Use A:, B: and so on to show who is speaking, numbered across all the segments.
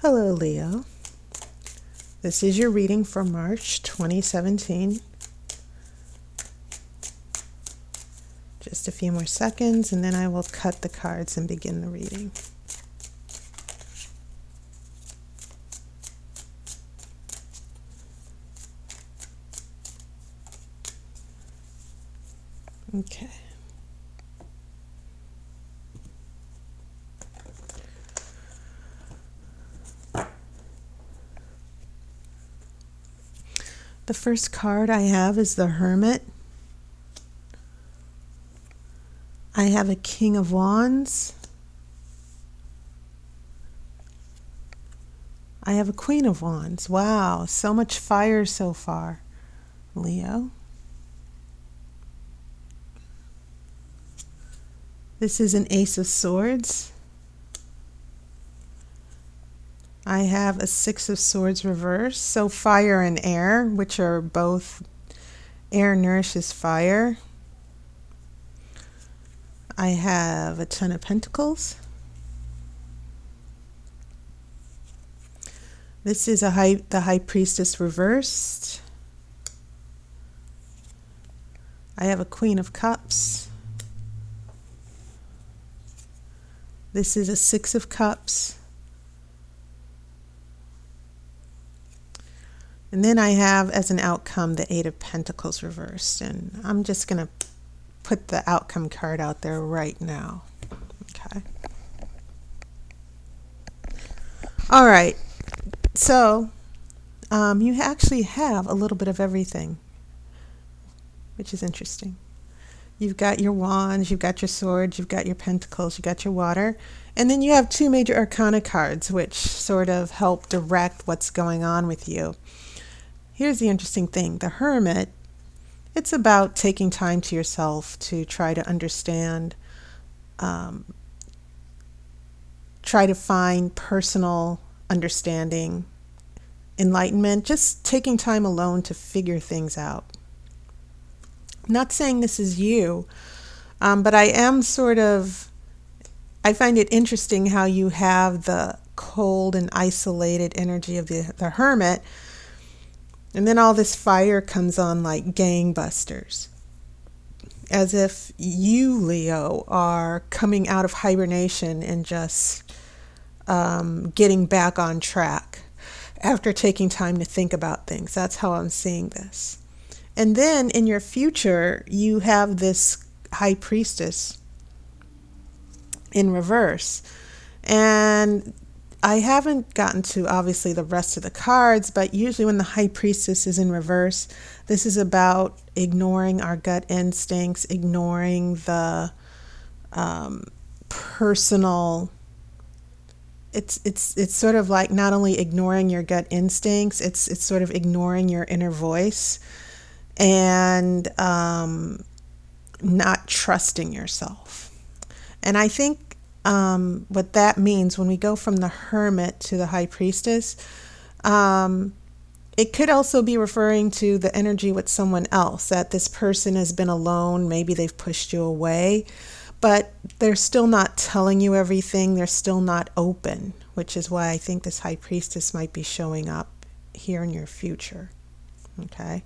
A: Hello, Leo. This is your reading for March 2017. Just a few more seconds, and then I will cut the cards and begin the reading. Okay. The first card I have is the Hermit. I have a King of Wands. I have a Queen of Wands. Wow, so much fire so far, Leo. This is an Ace of Swords. I have a Six of Swords reversed. So fire and air, which are both, air nourishes fire. I have a Ten of Pentacles. This is the High Priestess reversed. I have a Queen of Cups. This is a Six of Cups. And then I have as an outcome the Eight of Pentacles reversed. And I'm just going to put the outcome card out there right now. Okay. All right. So you actually have a little bit of everything, which is interesting. You've got your wands, you've got your swords, you've got your pentacles, you've got your water. And then you have two major arcana cards, which sort of help direct what's going on with you. Here's the interesting thing. The Hermit, it's about taking time to yourself to try to understand, try to find personal understanding, enlightenment, just taking time alone to figure things out. I'm not saying this is you, but I am I find it interesting how you have the cold and isolated energy of the Hermit, and then all this fire comes on like gangbusters. As if you, Leo, are coming out of hibernation and just getting back on track after taking time to think about things. That's how I'm seeing this. And then in your future, you have this High Priestess in reverse. And I haven't gotten to, obviously, the rest of the cards, but usually when the High Priestess is in reverse, this is about ignoring our gut instincts, ignoring the personal. It's sort of like not only ignoring your gut instincts, it's sort of ignoring your inner voice and not trusting yourself. And I think what that means when we go from the Hermit to the High Priestess, it could also be referring to the energy with someone else, that this person has been alone, maybe they've pushed you away, but they're still not telling you everything, they're still not open, which is why I think this High Priestess might be showing up here in your future. Okay,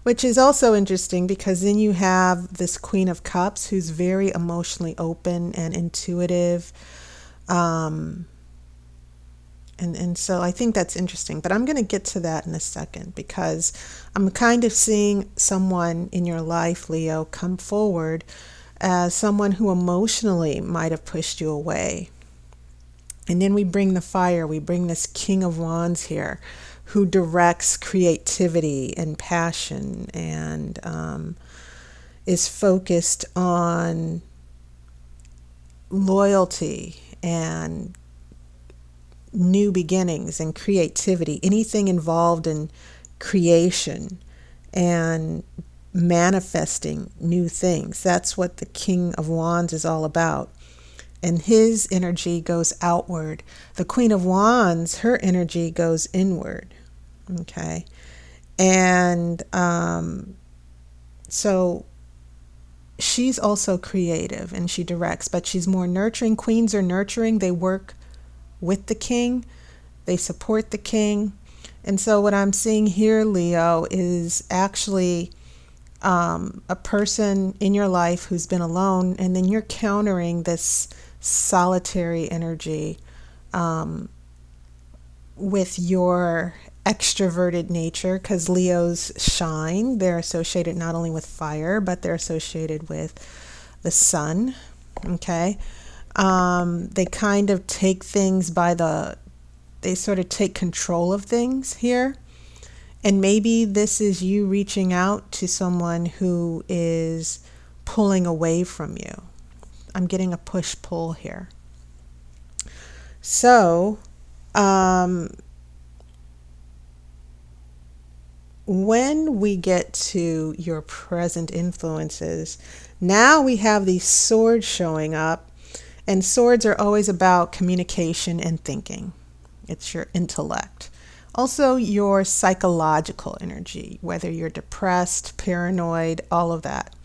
A: which is also interesting because then you have this Queen of Cups who's very emotionally open and intuitive. And so I think that's interesting, but I'm going to get to that in a second because I'm kind of seeing someone in your life, Leo, come forward as someone who emotionally might have pushed you away. And then we bring the fire, we bring this King of Wands here, who directs creativity and passion and is focused on loyalty and new beginnings and creativity, anything involved in creation and manifesting new things. That's what the King of Wands is all about. And his energy goes outward. The Queen of Wands, her energy goes inward. Okay. And so she's also creative and she directs, but she's more nurturing. Queens are nurturing. They work with the king. They support the king. And so what I'm seeing here, Leo, is actually a person in your life who's been alone, and then you're countering this solitary energy with your extroverted nature, because Leos shine. They're associated not only with fire, but they're associated with the sun. Okay. They kind of take things they sort of take control of things here. And maybe this is you reaching out to someone who is pulling away from you. I'm getting a push-pull here. So, when we get to your present influences, now we have these swords showing up. And swords are always about communication and thinking. It's your intellect. Also, your psychological energy, whether you're depressed, paranoid, all of that.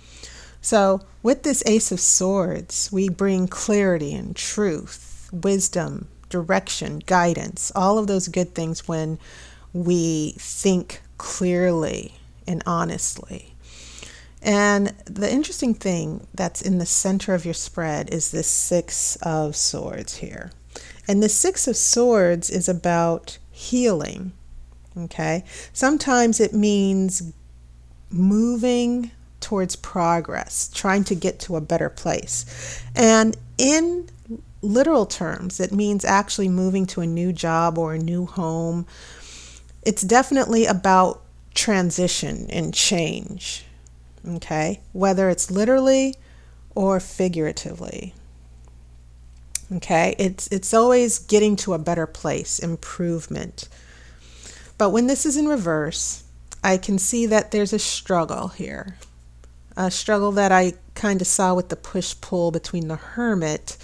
A: So with this Ace of Swords, we bring clarity and truth, wisdom, direction, guidance, all of those good things when we think clearly and honestly. And the interesting thing that's in the center of your spread is this Six of Swords here. And the Six of Swords is about healing. Okay? Sometimes it means moving towards progress, trying to get to a better place. And in literal terms, it means actually moving to a new job or a new home. It's definitely about transition and change. Okay? Whether it's literally or figuratively. Okay? It's always getting to a better place, improvement. But when this is in reverse, I can see that there's a struggle here. A struggle that I kind of saw with the push-pull between the Hermit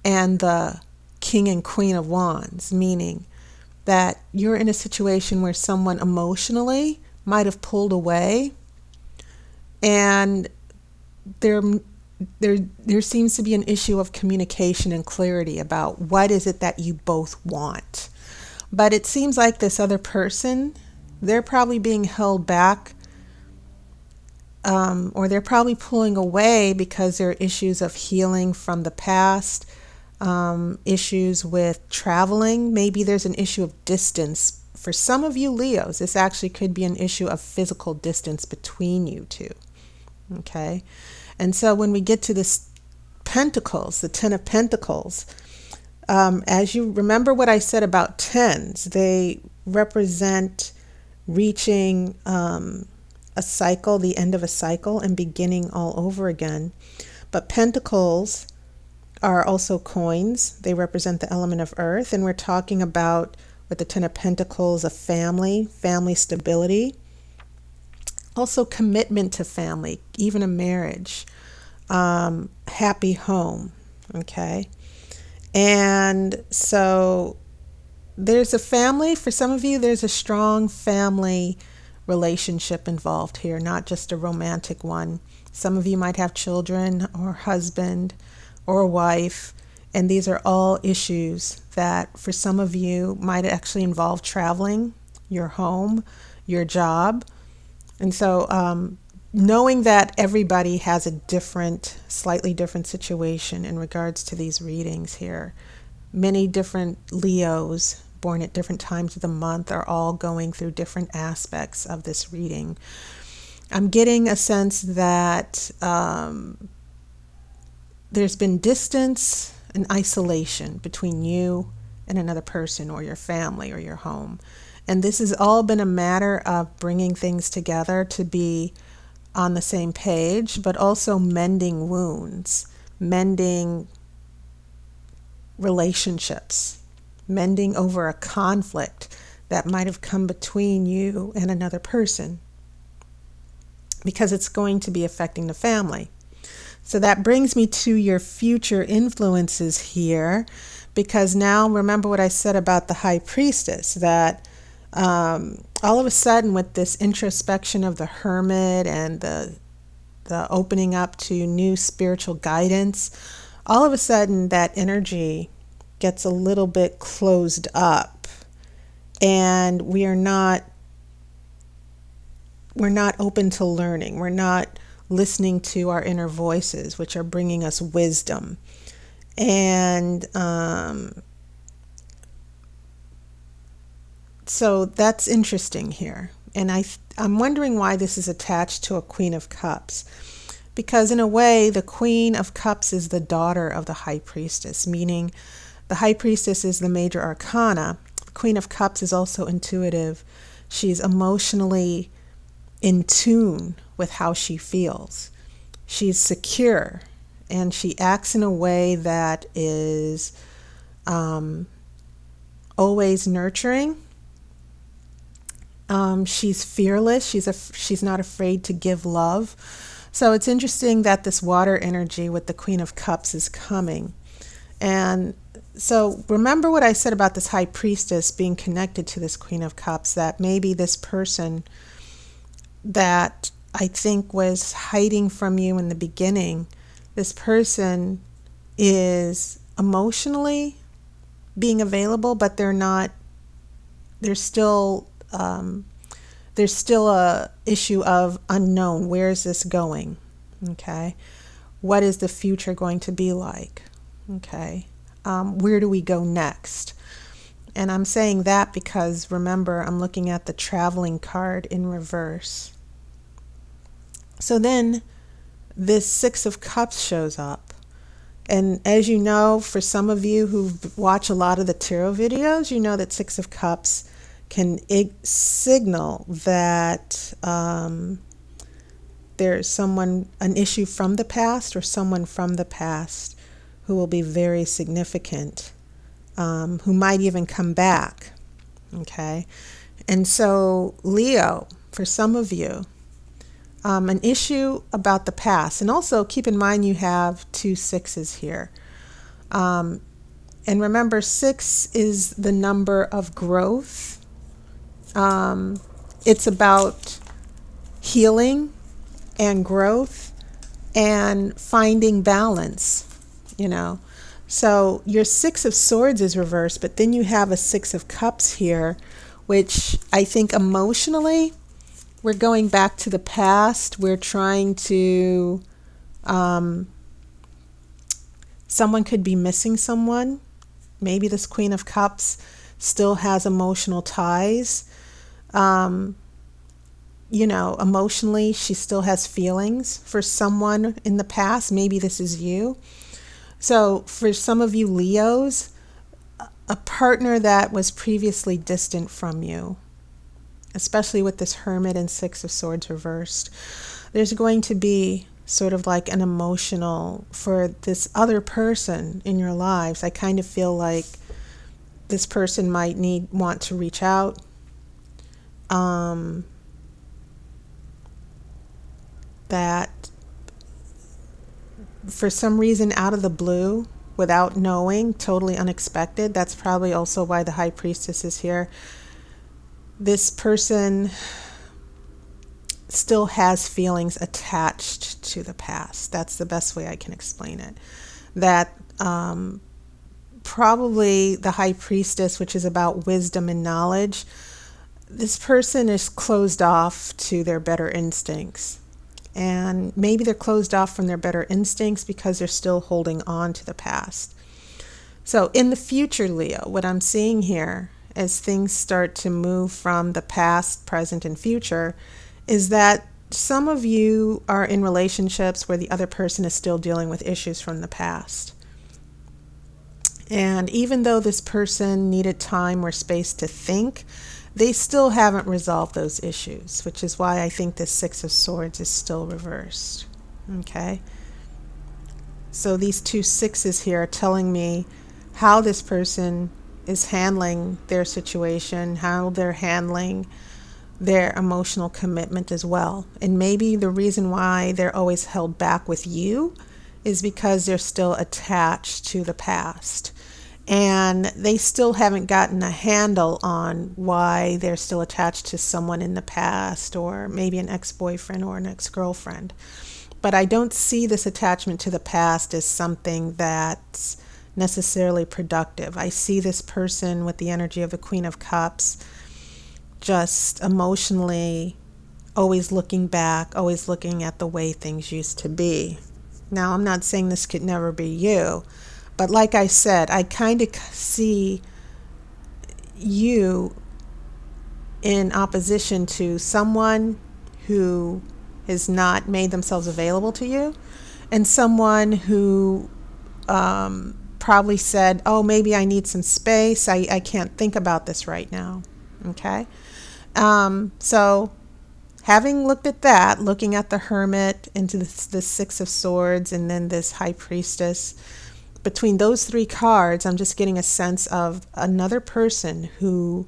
A: and the King and Queen of Wands, meaning that you're in a situation where someone emotionally might have pulled away, and there seems to be an issue of communication and clarity about what is it that you both want. But it seems like this other person, they're probably being held back, or they're probably pulling away because there are issues of healing from the past, issues with traveling. Maybe there's an issue of distance. For some of you Leos, this actually could be an issue of physical distance between you two. Okay? And so when we get to this Pentacles, the Ten of Pentacles, as you remember what I said about tens, they represent reaching a cycle, the end of a cycle, and beginning all over again. But Pentacles are also coins. They represent the element of earth, and we're talking about, with the Ten of Pentacles, a family stability, also commitment to family, even a marriage, happy home. Okay? And so there's a family. For some of you, there's a strong family relationship involved here, not just a romantic one. Some of you might have children or husband or wife, and these are all issues that for some of you might actually involve traveling, your home, your job. And so knowing that everybody has a different, slightly different situation in regards to these readings here, many different Leos born at different times of the month are all going through different aspects of this reading. I'm getting a sense that there's been distance and isolation between you and another person or your family or your home. And this has all been a matter of bringing things together to be on the same page, but also mending wounds, mending relationships, mending over a conflict that might have come between you and another person, because it's going to be affecting the family. So that brings me to your future influences here, because now remember what I said about the High Priestess, that all of a sudden with this introspection of the Hermit and the opening up to new spiritual guidance, all of a sudden that energy gets a little bit closed up. and we're not open to learning. We're not listening to our inner voices, which are bringing us wisdom. And so that's interesting here. And I'm wondering why this is attached to a Queen of Cups. Because in a way, the Queen of Cups is the daughter of the High Priestess, meaning the High Priestess is the major arcana. The Queen of Cups is also intuitive. She's emotionally in tune with how she feels. She's secure, and she acts in a way that is always nurturing. She's fearless. She's not afraid to give love. So it's interesting that this water energy with the Queen of Cups is coming. And so remember what I said about this High Priestess being connected to this Queen of Cups, that maybe this person that I think was hiding from you in the beginning, this person is emotionally being available, but there's still a issue of unknown. Where is this going? Okay. What is the future going to be like? Okay. Where do we go next? And I'm saying that because, remember, I'm looking at the traveling card in reverse. So then this Six of Cups shows up. And as you know, for some of you who watch a lot of the tarot videos, you know that Six of Cups can signal that there's an issue from the past, or someone from the past who will be very significant, who might even come back. Okay. And so Leo, for some of you, an issue about the past. And also keep in mind you have 2 sixes here. And remember, 6 is the number of growth. It's about healing and growth and finding balance, So your 6 of Swords is reversed, but then you have a 6 of Cups here, which I think emotionally, we're going back to the past. We're trying to, someone could be missing someone. Maybe this Queen of Cups still has emotional ties. Emotionally, she still has feelings for someone in the past. Maybe this is you. So for some of you Leos, a partner that was previously distant from you, especially with this Hermit and 6 of Swords reversed, there's going to be sort of like an emotional, for this other person in your lives, I kind of feel like this person might want to reach out. That for some reason, out of the blue, without knowing, totally unexpected. That's probably also why the High Priestess is here. This person still has feelings attached to the past. That's the best way I can explain it. That probably the High Priestess, which is about wisdom and knowledge, this person is closed off to their better instincts. And maybe they're closed off from their better instincts because they're still holding on to the past. So in the future, Leo, what I'm seeing here as things start to move from the past, present, and future is that some of you are in relationships where the other person is still dealing with issues from the past. And even though this person needed time or space to think, they still haven't resolved those issues, which is why I think this 6 of Swords is still reversed. Okay? So these 2 sixes here are telling me how this person is handling their situation, how they're handling their emotional commitment as well. And maybe the reason why they're always held back with you is because they're still attached to the past. And they still haven't gotten a handle on why they're still attached to someone in the past, or maybe an ex-boyfriend or an ex-girlfriend. But I don't see this attachment to the past as something that's necessarily productive. I see this person with the energy of the Queen of Cups just emotionally always looking back, always looking at the way things used to be. Now, I'm not saying this could never be you, but like I said, I kind of see you in opposition to someone who has not made themselves available to you, and someone who probably said, oh, maybe I need some space. I can't think about this right now. Okay? So having looked at that, looking at the Hermit, into the Six of Swords, and then this High Priestess, between those three cards, I'm just getting a sense of another person who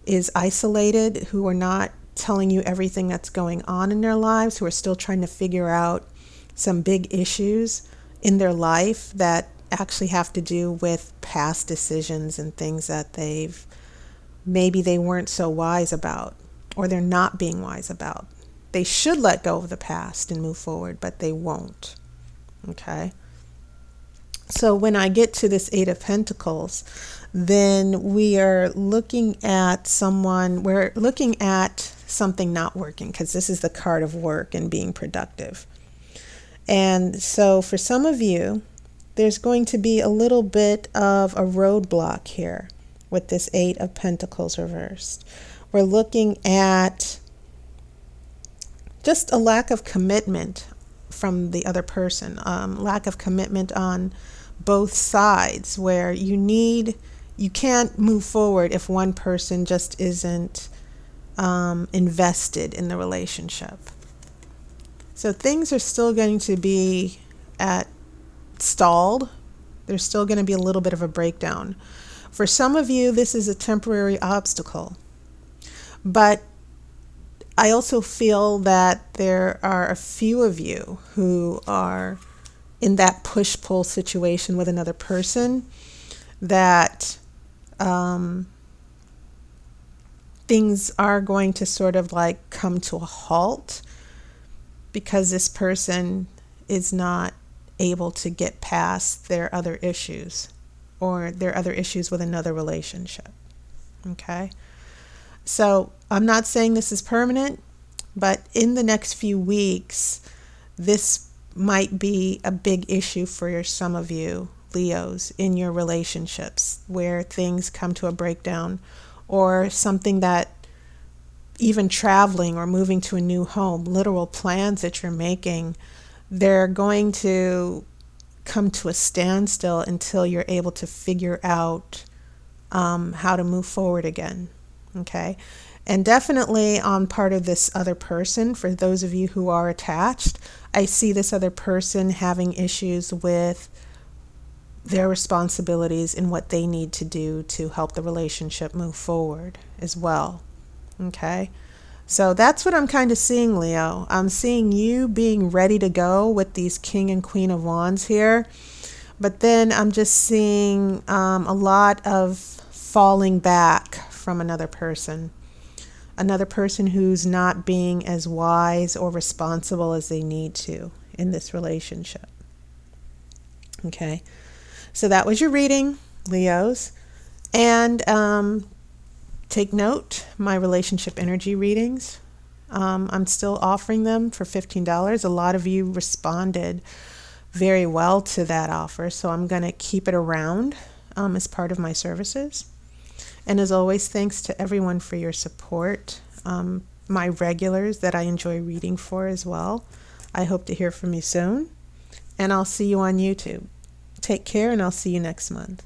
A: is isolated, who are not telling you everything that's going on in their lives, who are still trying to figure out some big issues in their life that actually have to do with past decisions and things that maybe they weren't so wise about, or they're not being wise about. They should let go of the past and move forward, but they won't. Okay? So when I get to this Eight of Pentacles, then we're looking at something not working, because this is the card of work and being productive. And so for some of you, there's going to be a little bit of a roadblock here with this Eight of Pentacles reversed. We're looking at just a lack of commitment from the other person, lack of commitment on both sides, where you can't move forward if one person just isn't invested in the relationship. So things are still going to be stalled. There's still going to be a little bit of a breakdown. For some of you, this is a temporary obstacle. But I also feel that there are a few of you who are in that push-pull situation with another person, that things are going to sort of like come to a halt because this person is not able to get past their other issues, or their other issues with another relationship. Okay? So I'm not saying this is permanent, but in the next few weeks, this might be a big issue for some of you Leos in your relationships, where things come to a breakdown, or something that, even traveling or moving to a new home, literal plans that you're making, they're going to come to a standstill until you're able to figure out how to move forward again. Okay? And definitely on part of this other person, for those of you who are attached, I see this other person having issues with their responsibilities and what they need to do to help the relationship move forward as well. Okay? So that's what I'm kind of seeing, Leo. I'm seeing you being ready to go with these King and Queen of Wands here. But then I'm just seeing a lot of falling back from another person. Another person who's not being as wise or responsible as they need to in this relationship. Okay, so that was your reading, Leos. And take note, my relationship energy readings, I'm still offering them for $15. A lot of you responded very well to that offer, so I'm going to keep it around as part of my services. And as always, thanks to everyone for your support. My regulars that I enjoy reading for as well. I hope to hear from you soon. And I'll see you on YouTube. Take care, and I'll see you next month.